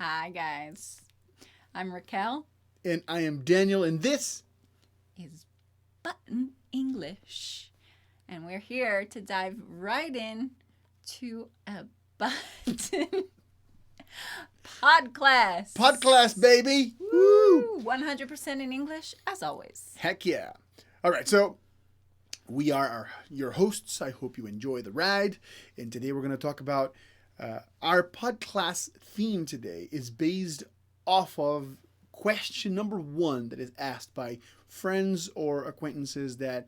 Hi, guys. I'm Raquel. And I am Daniel, and this Is Button English. And we're here to dive right in to a button Podclass. Podclass, baby. Woo! 100% in English, as always. Heck yeah. All right, so we are your hosts. I hope you enjoy the ride. And today we're going to talk about our Podclass theme today is based off of question number 1 that is asked by friends or acquaintances that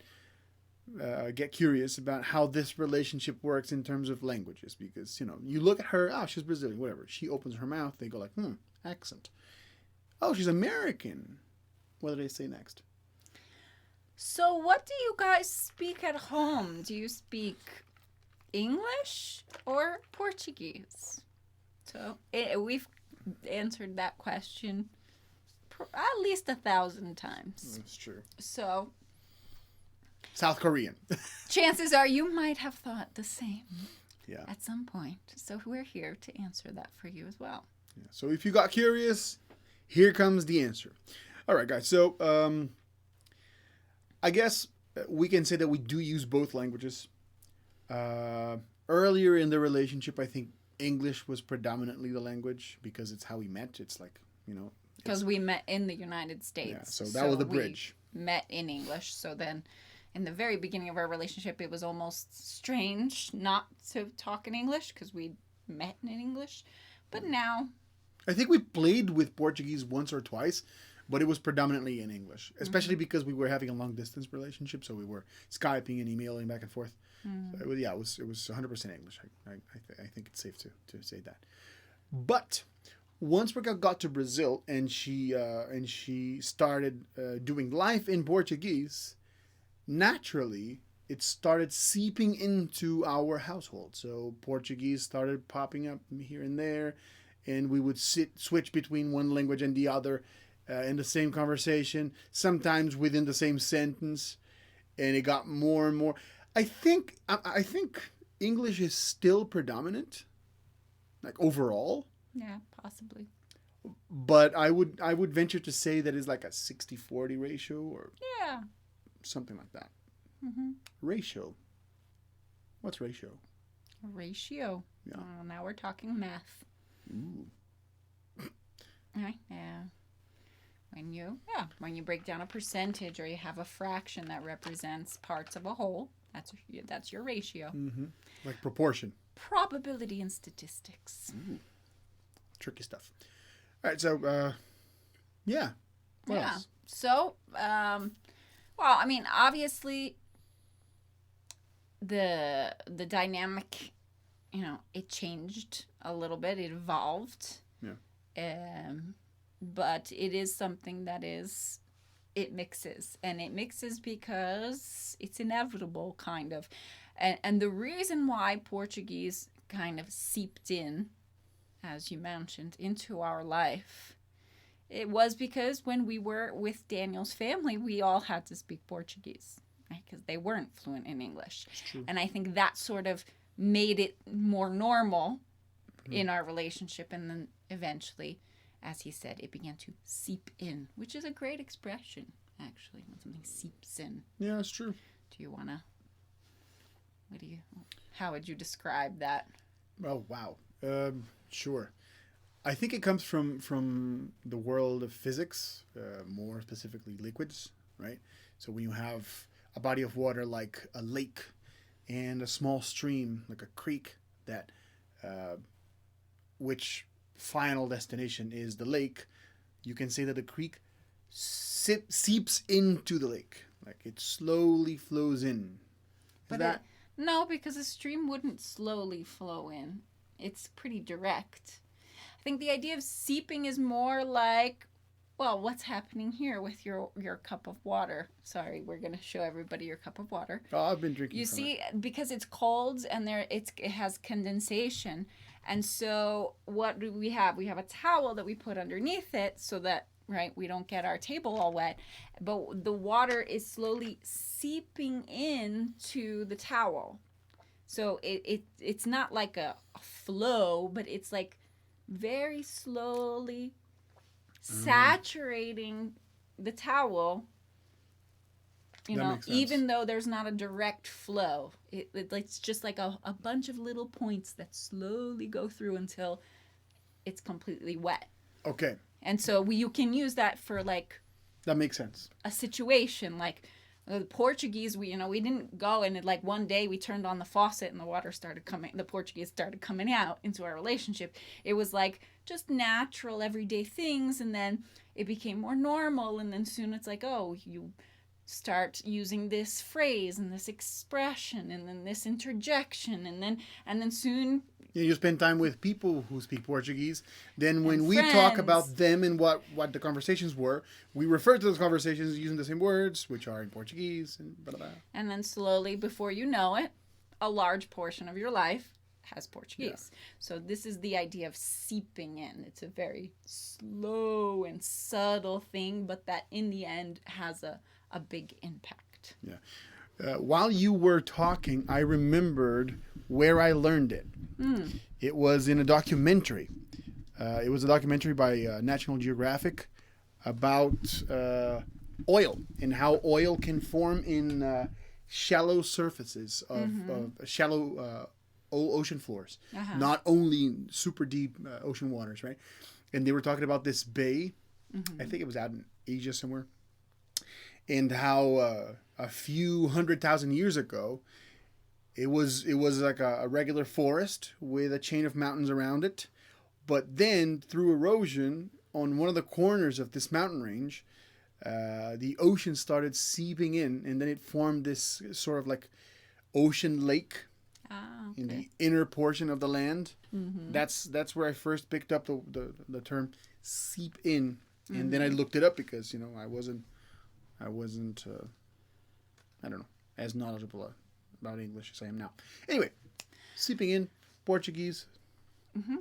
get curious about how this relationship works in terms of languages. Because, you look at her, she's Brazilian, whatever. She opens her mouth, they go like, accent. Oh, she's American. What do they say next? So, what do you guys speak at home? Do you speak English or Portuguese? So, we've answered that question at least 1,000 times. That's true. So, South Korean. chances are you might have thought the same at some point. So, we're here to answer that for you as well. Yeah. So, if you got curious, here comes the answer. All right, guys. So, I guess we can say that we do use both languages. Earlier in the relationship, I think English was predominantly the language because it's how we met. It's like, Because we met in the United States. Yeah, so that was the bridge. We met in English. So then in the very beginning of our relationship, it was almost strange not to talk in English because we met in English. But now... I think we played with Portuguese once or twice, but it was predominantly in English, especially because we were having a long-distance relationship, so we were Skyping and emailing back and forth. So it was 100% English. I think it's safe to say that. But once we got to Brazil and she started doing life in Portuguese, naturally it started seeping into our household. So Portuguese started popping up here and there, and we would switch between one language and the other in the same conversation, sometimes within the same sentence, and it got more and more. I think English is still predominant, like overall. Yeah, possibly. But I would venture to say that it's like a 60-40 ratio or something like that. Mm-hmm. Ratio. What's ratio? Ratio. Yeah. Oh, now we're talking math. Ooh. Right? Yeah. When you break down a percentage or you have a fraction that represents parts of a whole, that's your ratio. Mm-hmm. Like proportion. Probability and statistics. Ooh. Tricky stuff. All right, so what else? So, obviously, the dynamic, it changed a little bit. It evolved. Yeah. But it is something that it mixes. And it mixes because it's inevitable, kind of. And the reason why Portuguese kind of seeped in, as you mentioned, into our life, it was because when we were with Daniel's family, we all had to speak Portuguese, right? Because they weren't fluent in English. That's true. And I think that sort of made it more normal in our relationship. And then eventually, as he said, it began to seep in, which is a great expression, actually, when something seeps in. Yeah, that's true. Do you want to... How would you describe that? Oh, wow. Sure. I think it comes from the world of physics, more specifically liquids, right? So when you have a body of water like a lake and a small stream like a creek that, which final destination is the lake, you can say that the creek seeps into the lake. Like it slowly flows in. No, because a stream wouldn't slowly flow in. It's pretty direct. I think the idea of seeping is more like, well, what's happening here with your cup of water? Sorry, we're going to show everybody your cup of water. Oh, I've been drinking. You see, because it's cold and it has condensation. And so what do we have? We have a towel that we put underneath it so that, right, we don't get our table all wet. But the water is slowly seeping into the towel. So it's not like a flow, but it's like very slowly saturating the towel, That makes sense. even though there's not a direct flow. It's just like a bunch of little points that slowly go through until it's completely wet. Okay, And so you can use that for like that makes sense. a situation like the Portuguese. We didn't go and like one day we turned on the faucet and the water started coming. The Portuguese started coming out into our relationship. It was like just natural everyday things, and then it became more normal, and then soon it's like, oh, you start using this phrase and this expression and then this interjection, and then soon You spend time with people who speak Portuguese. Then when And we talk friends. about them and what the conversations were, we refer to those conversations using the same words, which are in Portuguese and blah, blah, blah. and then slowly, before you know it, a large portion of your life has Portuguese. So this is the idea of seeping in. It's a very slow and subtle thing, but that in the end has a big impact. While you were talking, I remembered where I learned it. It was in a documentary. It was a documentary by National Geographic about oil and how oil can form in shallow surfaces of shallow ocean floors, not only in super deep ocean waters, right? And they were talking about this bay. I think it was out in Asia somewhere. And how a few 100,000 years ago, it was like a regular forest with a chain of mountains around it. But then through erosion on one of the corners of this mountain range, the ocean started seeping in, and then it formed this sort of like ocean lake in the inner portion of the land. That's where I first picked up the term seep in. And then I looked it up because, I wasn't I don't know, as knowledgeable about English as I am now. Anyway, seeping in, Portuguese.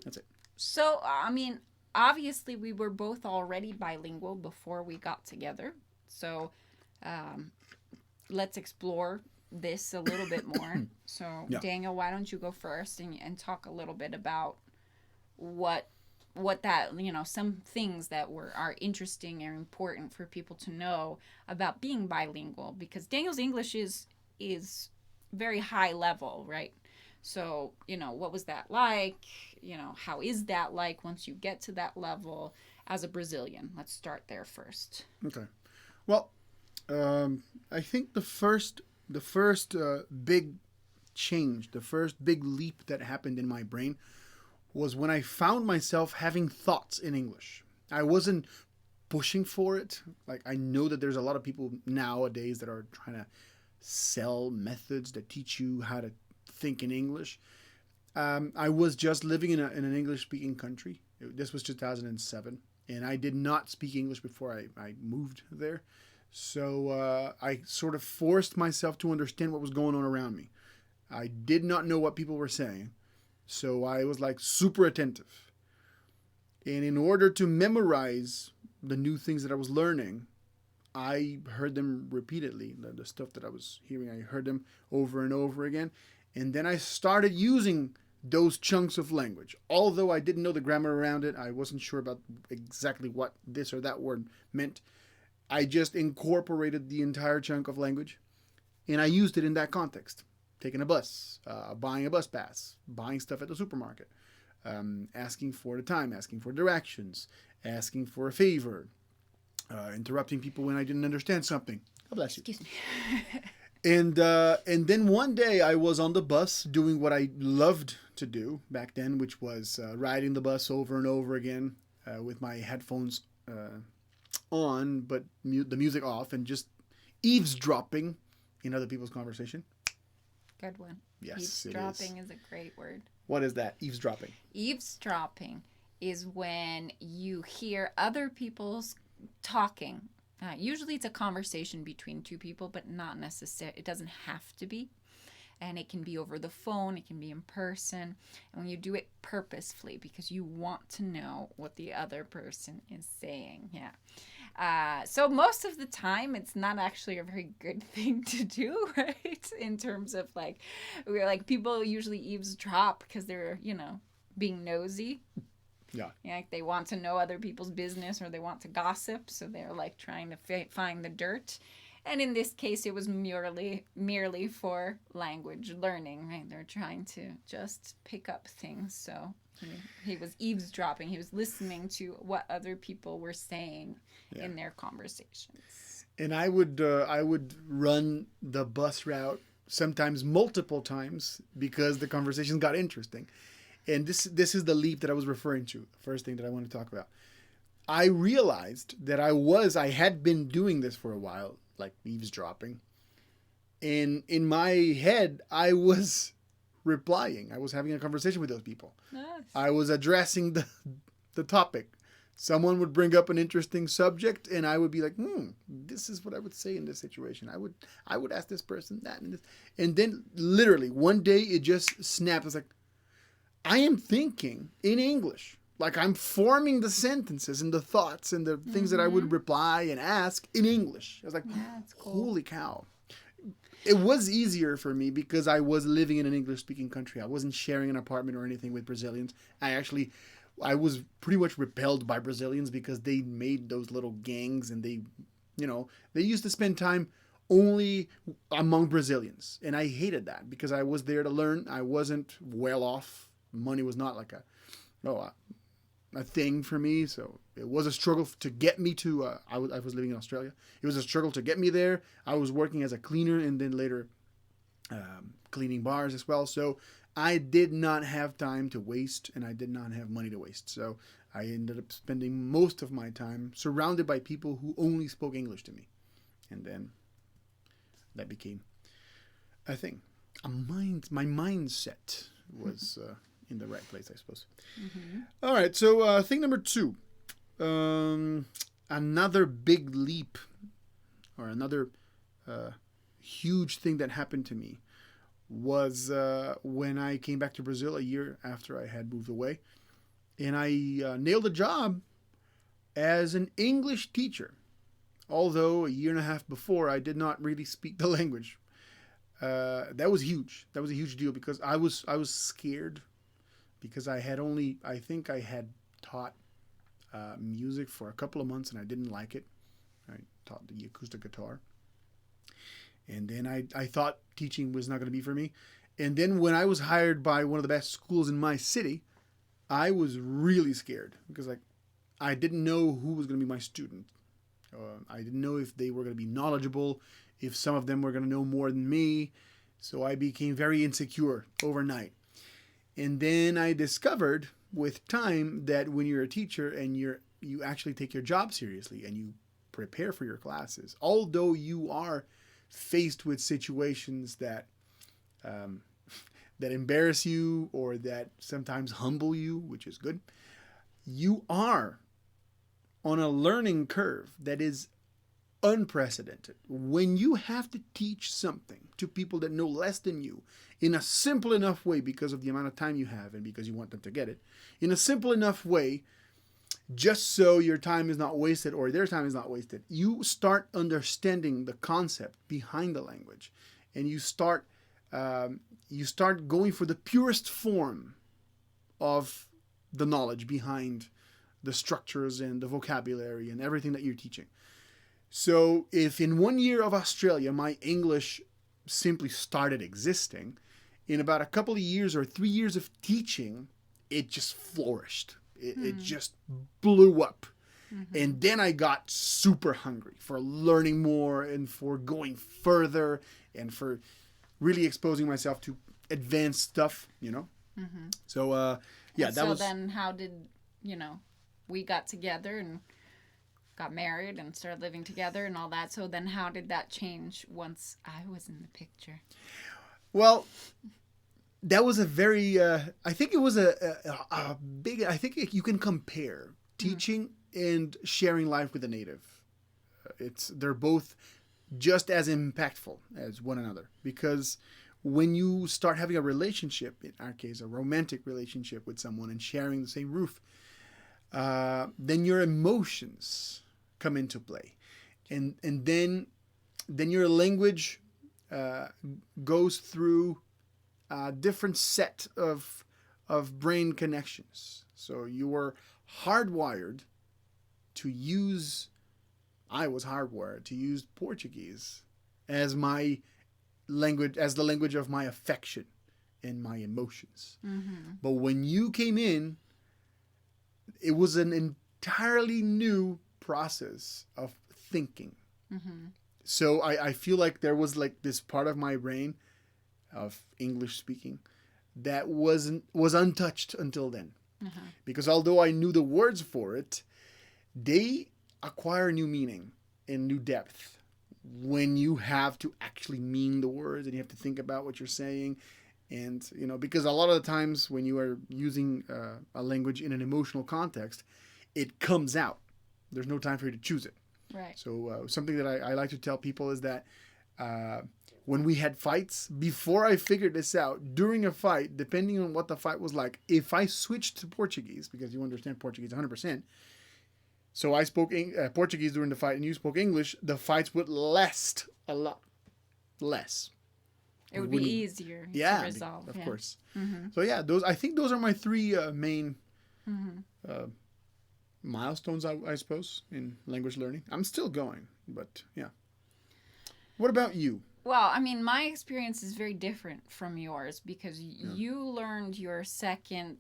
That's it. So, obviously we were both already bilingual before we got together. So, let's explore this a little bit more. So, Yeah. Daniel, why don't you go first and talk a little bit about what that, some things that are interesting and important for people to know about being bilingual, because Daniel's English is very high level, right? So, what was that like? How is that like once you get to that level as a Brazilian? Let's start there first. Okay. Well, I think the first big change, the first big leap that happened in my brain was when I found myself having thoughts in English. I wasn't pushing for it. Like, I know that there's a lot of people nowadays that are trying to sell methods that teach you how to think in English. I was just living in an English-speaking country. This was 2007, and I did not speak English before I moved there. So I sort of forced myself to understand what was going on around me. I did not know what people were saying. So I was like super attentive. And in order to memorize the new things that I was learning, I heard them repeatedly. The stuff that I was hearing, I heard them over and over again. And then I started using those chunks of language. Although I didn't know the grammar around it, I wasn't sure about exactly what this or that word meant. I just incorporated the entire chunk of language, and I used it in that context. Taking a bus, buying a bus pass, buying stuff at the supermarket, asking for the time, asking for directions, asking for a favor, interrupting people when I didn't understand something. God bless you. Excuse me. And then one day I was on the bus doing what I loved to do back then, which was riding the bus over and over again with my headphones on, but the music off, and just eavesdropping in other people's conversation. Good one. Yes, Eavesdropping is a great word. What is that? Eavesdropping. Eavesdropping is when you hear other people's talking. Usually it's a conversation between two people, but not necessarily. It doesn't have to be. And it can be over the phone. It can be in person. And when you do it purposefully, because you want to know what the other person is saying. Yeah. So most of the time, it's not actually a very good thing to do, right? In terms of people usually eavesdrop because they're, being nosy. Yeah. Yeah, like they want to know other people's business or they want to gossip, so they're like trying to find the dirt. And in this case, it was merely for language learning. Right? They're trying to just pick up things. So he was eavesdropping. He was listening to what other people were saying Yeah. in their conversations. And I would run the bus route sometimes multiple times because the conversations got interesting. And this is the leap that I was referring to. The first thing that I want to talk about. I realized that I had been doing this for a while, like eavesdropping. And in my head, I was replying. I was having a conversation with those people. Nice. I was addressing the topic. Someone would bring up an interesting subject, and I would be like, this is what I would say in this situation. I would ask this person that and this. And then literally one day it just snapped. It's like, I am thinking in English. Like I'm forming the sentences and the thoughts and the things that I would reply and ask in English. I was like, That's cool. holy cow. It was easier for me because I was living in an English-speaking country. I wasn't sharing an apartment or anything with Brazilians. I was pretty much repelled by Brazilians because they made those little gangs and they used to spend time only among Brazilians. And I hated that because I was there to learn. I wasn't well off. Money was not like a thing for me. So it was a struggle to get me to, I was living in Australia. It was a struggle to get me there. I was working as a cleaner and then later cleaning bars as well. So I did not have time to waste and I did not have money to waste. So I ended up spending most of my time surrounded by people who only spoke English to me. And then that became a thing. My mindset was in the right place, I suppose. Mm-hmm. All right. So thing number 2, another big leap or another huge thing that happened to me was when I came back to Brazil a year after I had moved away. And I nailed a job as an English teacher. Although a year and a half before, I did not really speak the language. That was huge. That was a huge deal because I was scared because I think I had taught music for a couple of months and I didn't like it. I taught the acoustic guitar. And then I thought teaching was not going to be for me. And then when I was hired by one of the best schools in my city, I was really scared because I didn't know who was going to be my student. I didn't know if they were going to be knowledgeable, if some of them were going to know more than me. So I became very insecure overnight. And then I discovered with time that when you're a teacher and you actually take your job seriously and you prepare for your classes, although you are faced with situations that embarrass you or that sometimes humble you, which is good, you are on a learning curve that is unprecedented. When you have to teach something to people that know less than you in a simple enough way because of the amount of time you have and because you want them to get it, in a simple enough way, just so your time is not wasted or their time is not wasted, you start understanding the concept behind the language and you start going for the purest form of the knowledge behind the structures and the vocabulary and everything that you're teaching. So if in 1 year of Australia, my English simply started existing, in about a couple of years or 3 years of teaching, it just flourished. It just blew up. Mm-hmm. And then I got super hungry for learning more and for going further and for really exposing myself to advanced stuff, Mm-hmm. So, then how did, we got together and got married and started living together and all that. So then how did that change once I was in the picture? Well, that was a very, I think it was a big, I think you can compare teaching and sharing life with a native. They're both just as impactful as one another because when you start having a relationship, in our case, a romantic relationship with someone and sharing the same roof, then your emotions come into play. And then your language goes through a different set of brain connections. So you were hardwired to use, I was hardwired to use Portuguese as my language, as the language of my affection and my emotions. Mm-hmm. But when you came in, it was an entirely new process of thinking. Mm-hmm. So I feel like there was like this part of my brain of English speaking that was untouched until then. Uh-huh. Because although I knew the words for it, they acquire new meaning and new depth when you have to actually mean the words and you have to think about what you're saying. And, you know, because a lot of the times when you are using a language in an emotional context, it comes out. There's no time for you to choose it. Right. So something that I like to tell people is that when we had fights, before I figured this out, during a fight, depending on what the fight was like, if I switched to Portuguese, because you understand Portuguese 100%, so I spoke Portuguese during the fight and you spoke English, the fights would last a lot less. It would be easier to resolve. Of course. Mm-hmm. So yeah, I think those are my three main Mm-hmm. milestones, I suppose, in language learning. I'm still going, but yeah. What about you? Well, I mean, my experience is very different from yours because you learned your second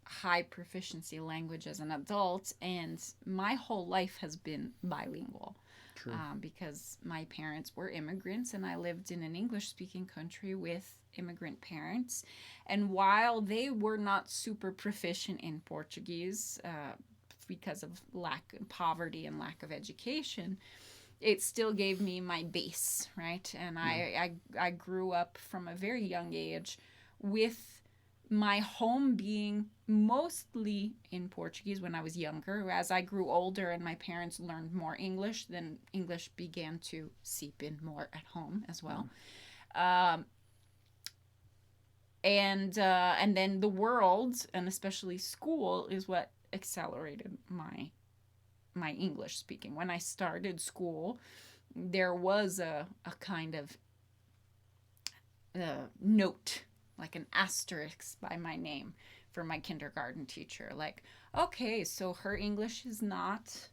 high proficiency language as an adult, and my whole life has been bilingual. True. Because my parents were immigrants and I lived in an English-speaking country with immigrant parents. And while they were not super proficient in Portuguese because of poverty and lack of education, it still gave me my base, right? And I grew up from a very young age with my home being mostly in Portuguese when I was younger. As I grew older and my parents learned more English, then English began to seep in more at home as well. And then the world, and especially school, is what accelerated my English speaking. When I started school, there was a kind of note, like an asterisk by my name for my kindergarten teacher. Like, okay, so her English is not,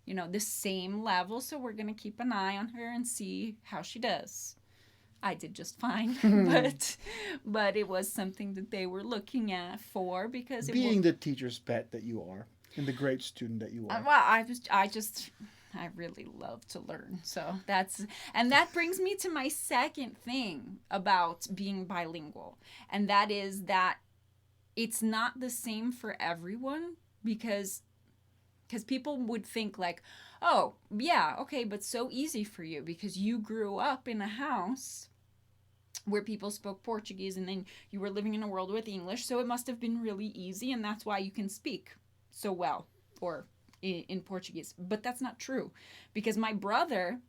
the same level, so we're going to keep an eye on her and see how she does. I did just fine, but it was something that they were looking at for because being the teacher's pet that you are and the great student that you are. Well, I really love to learn. So that brings me to my second thing about being bilingual. And that is that it's not the same for everyone because people would think like, oh, yeah, okay, but so easy for you because you grew up in a house where people spoke Portuguese and then you were living in a world with English. So it must have been really easy and that's why you can speak so well or in Portuguese. But that's not true because my brother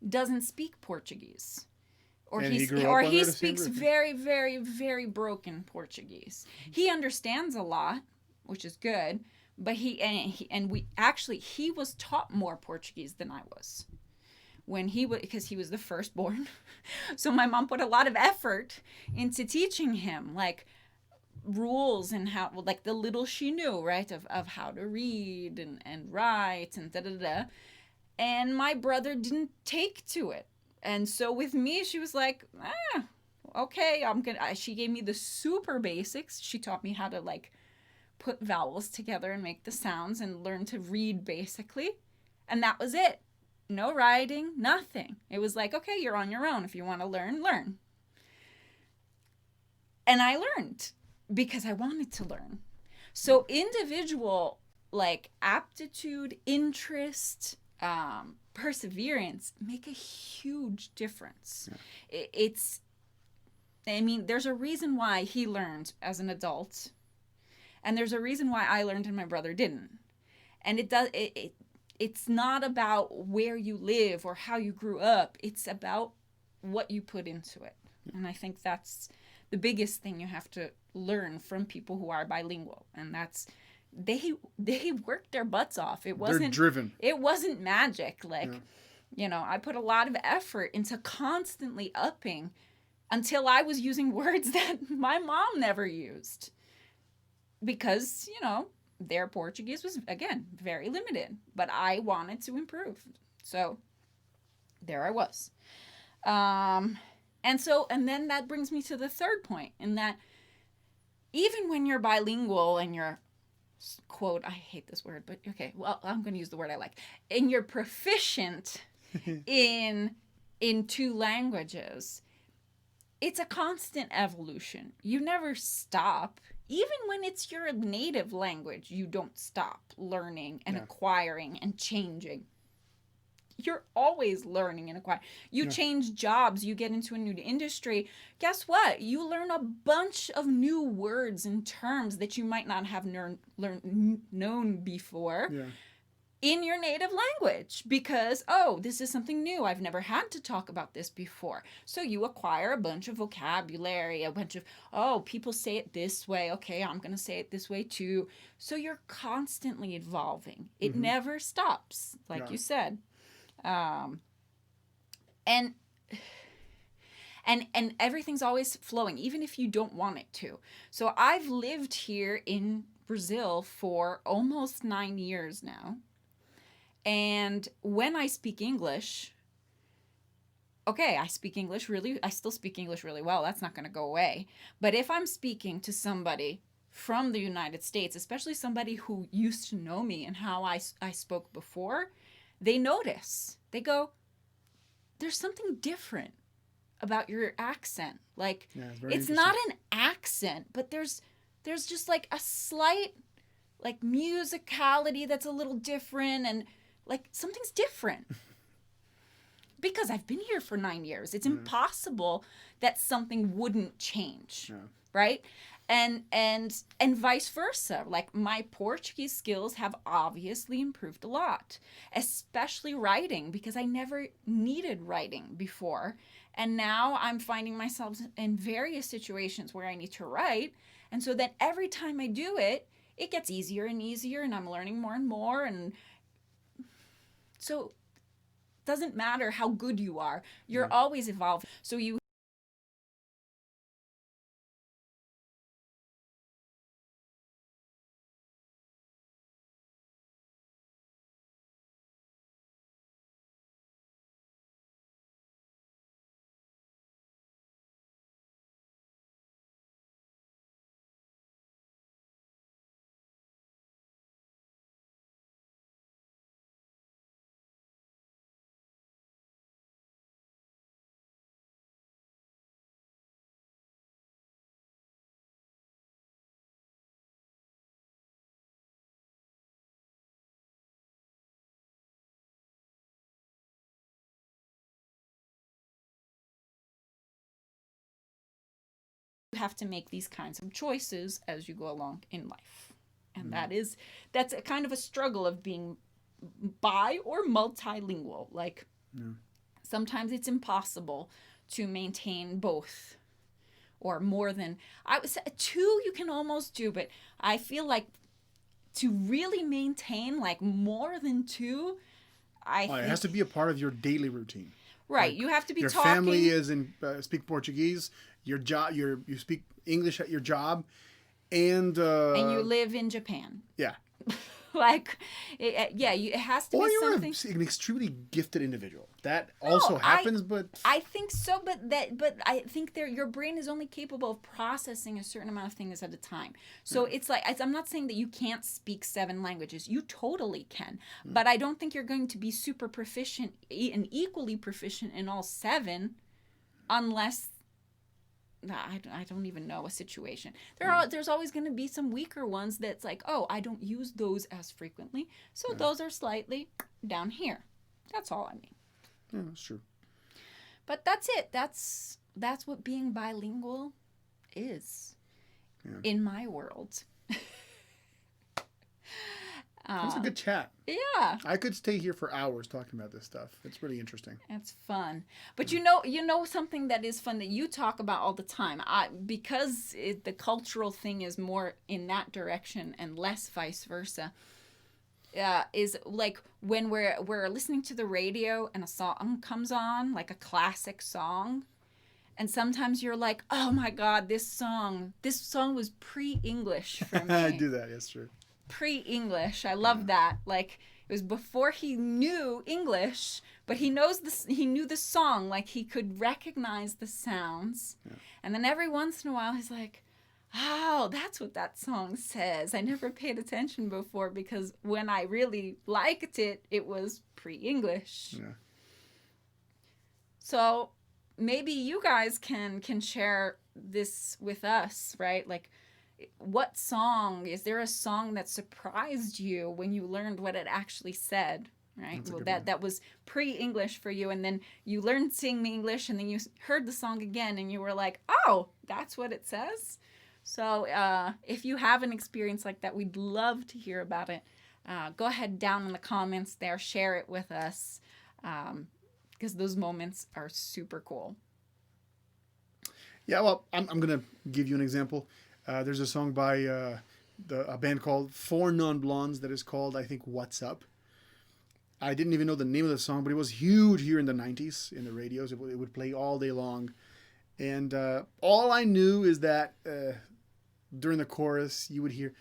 doesn't speak Portuguese. Or he speaks very, very, very broken Portuguese. He understands a lot, which is good, but he was taught more Portuguese than I was. Because he was the firstborn. So my mom put a lot of effort into teaching him like rules and how, like the little she knew, right, of how to read and write and da-da-da. And my brother didn't take to it. And so with me, she was like, okay, she gave me the super basics. She taught me how to like put vowels together and make the sounds and learn to read basically. And that was it. No writing, nothing. It was like, okay, you're on your own. If you want to learn, learn. And I learned because I wanted to learn. So individual like aptitude, interest, perseverance make a huge difference. Yeah. There's a reason why he learned as an adult, and there's a reason why I learned and my brother didn't. And it's not about where you live or how you grew up. It's about what you put into it. And I think that's the biggest thing you have to learn from people who are bilingual, and that's they worked their butts off. They're driven. It wasn't magic. Like, I put a lot of effort into constantly upping until I was using words that my mom never used because, their Portuguese was, again, very limited, but I wanted to improve. So there I was. And then that brings me to the third point, in that even when you're bilingual and you're, quote, I hate this word, but okay, well, I'm going to use the word I like, and you're proficient in two languages, it's a constant evolution. You never stop. Even when it's your native language, you don't stop learning and acquiring and changing. You're always learning and acquiring. You change jobs, you get into a new industry. Guess what? You learn a bunch of new words and terms that you might not have known before. Yeah. In your native language, because, this is something new. I've never had to talk about this before. So you acquire a bunch of vocabulary, a bunch of, people say it this way. Okay, I'm going to say it this way too. So you're constantly evolving. It never stops, like you said. And everything's always flowing, even if you don't want it to. So I've lived here in Brazil for almost 9 years now. And when I speak English, I still speak English really well. That's not going to go away. But if I'm speaking to somebody from the United States, especially somebody who used to know me and how I spoke before, they notice. They go, there's something different about your accent. Like, it's not an accent, but there's just like a slight like musicality that's a little different, and like something's different. Because I've been here for 9 years. It's impossible that something wouldn't change. Yeah. Right? And vice versa. Like, my Portuguese skills have obviously improved a lot, especially writing, because I never needed writing before. And now I'm finding myself in various situations where I need to write. And so then every time I do it, it gets easier and easier, and I'm learning more and more. And so it doesn't matter how good you are. You're always evolving. So you have to make these kinds of choices as you go along in life. And that's a kind of a struggle of being bi or multilingual. Like, sometimes it's impossible to maintain both, or more than, I would say 2 you can almost do, but I feel like to really maintain like more than 2, it has to be a part of your daily routine. Right. Like, you have to be your talking. Your family is in speak Portuguese. Your job, you speak English at your job, and you live in Japan. Yeah. Like, it has to or be you're something. An extremely gifted individual. That also happens, but I think so. But I think your brain is only capable of processing a certain amount of things at a time. So it's like, I'm not saying that you can't speak 7 languages. You totally can. But I don't think you're going to be super proficient and equally proficient in all 7, unless. I don't even know a situation. There's always going to be some weaker ones that's like, I don't use those as frequently, so those are slightly down here. That's all I mean. Yeah, that's true. But that's it. That's what being bilingual is in my world. It was a good chat. Yeah. I could stay here for hours talking about this stuff. It's really interesting. It's fun. But you know something that is fun that you talk about all the time. Because the cultural thing is more in that direction and less vice versa. Is like when we're listening to the radio and a song comes on, like a classic song, And sometimes you're like, oh my God, this song was pre-English for I me. do that. Yes, true. Pre-English. I Yeah. love that. Like it was before he knew English, but he knows this. He knew the song. Like he could recognize the sounds, Yeah. and then every once in a while he's like, "Oh, that's what that song says." I never paid attention before because when I really liked it, it was pre-English. Yeah. So maybe you guys can share this with us, right? Like what song is there a song that surprised you when you learned what it actually said, right? That's a Well, good that one. that was pre-English for you, and then you learned sing English, and then you heard the song again and you were like, oh, that's what it says. So if you have an experience like that, we'd love to hear about it. Go ahead down in the comments there, share it with us, because those moments are super cool. Yeah, well, I'm gonna give you an example. There's a song by a band called Four Non Blondes that is called, I think, "What's Up." I didn't even know the name of the song, but it was huge here in the '90s in the radios. It would play all day long, and all I knew is that during the chorus you would hear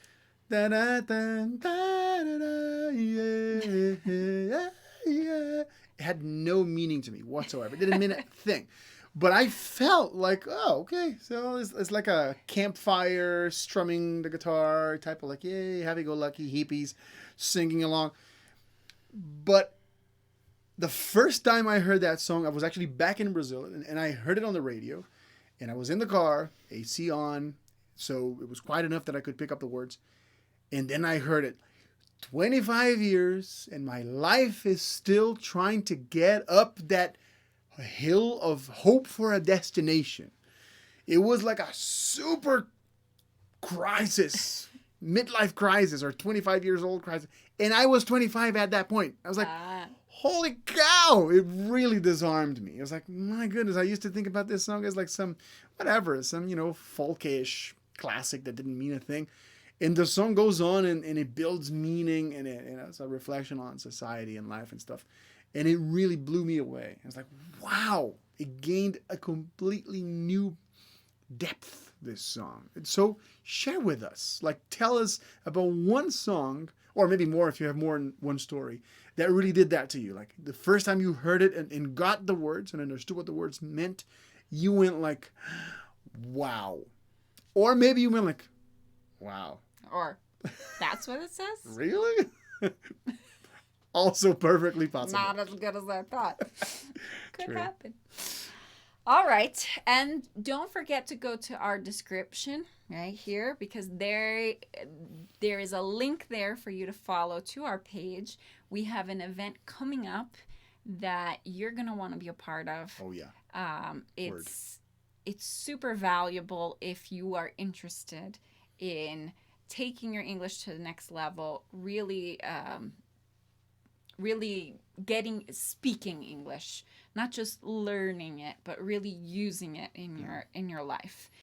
da da da da da yeah yeah yeah. It had no meaning to me whatsoever. It didn't mean a thing. But I felt like, oh, okay. So it's like a campfire, strumming the guitar type of like, yay, happy-go-lucky hippies singing along. But the first time I heard that song, I was actually back in Brazil, and I heard it on the radio. And I was in the car, AC on, so it was quiet enough that I could pick up the words. And then I heard it. 25 years, and my life is still trying to get up that hill of hope for a destination. It was like a super crisis, midlife crisis, or 25 years old crisis. And I was 25 at that point. I was like, Ah, holy cow, it really disarmed me. I was like, my goodness, I used to think about this song as like some, whatever, some, folkish classic that didn't mean a thing. And the song goes on and it builds meaning and it's a reflection on society and life and stuff. And it really blew me away. I was like, wow, it gained a completely new depth, this song. And so share with us, like tell us about one song, or maybe more if you have more than one story, that really did that to you. Like the first time you heard it and got the words and understood what the words meant, you went like, wow. Or maybe you went like, wow. or that's what it says? Really? Also perfectly possible. Not as good as I thought. Could True. happen. All right. And don't forget to go to our description right here because there is a link there for you to follow to our page. We have an event coming up that you're going to want to be a part of. Oh, yeah. It's super valuable if you are interested in taking your English to the next level, really speaking English, not just learning it, but really using it in your life.